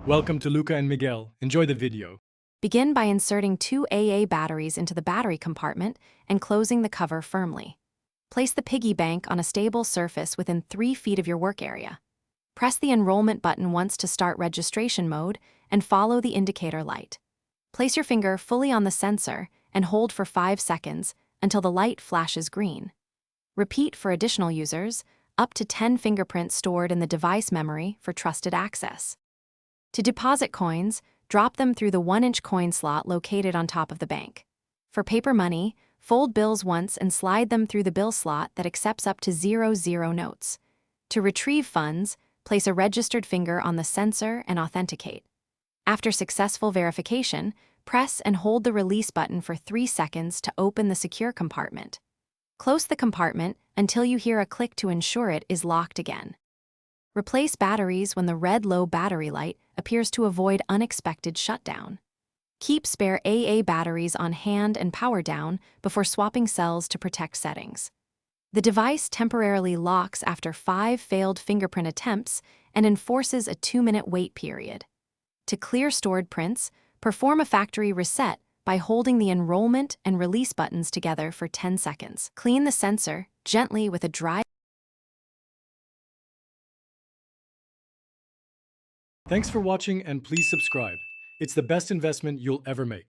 Welcome to Luca and Miguel. Enjoy the video. Begin by inserting two AA batteries into the battery compartment and closing the cover firmly. Place the piggy bank on a stable surface within 3 feet of your work area. Press the enrollment button once to start registration mode and follow the indicator light. Place your finger fully on the sensor and hold for 5 seconds until the light flashes green. Repeat for additional users, up to 10 fingerprints stored in the device memory for trusted access. To deposit coins, drop them through the 1-inch coin slot located on top of the bank. For paper money, fold bills once and slide them through the bill slot that accepts up to 00 notes. To retrieve funds, place a registered finger on the sensor and authenticate. After successful verification, press and hold the release button for 3 seconds to open the secure compartment. Close the compartment until you hear a click to ensure it is locked again. Replace batteries when the red low battery light appears to avoid unexpected shutdown. Keep spare AA batteries on hand and power down before swapping cells to protect settings. The device temporarily locks after 5 failed fingerprint attempts and enforces a 2-minute wait period. To clear stored prints, perform a factory reset by holding the enrollment and release buttons together for 10 seconds. Clean the sensor gently with a dry. Thanks for watching and please subscribe. It's the best investment you'll ever make.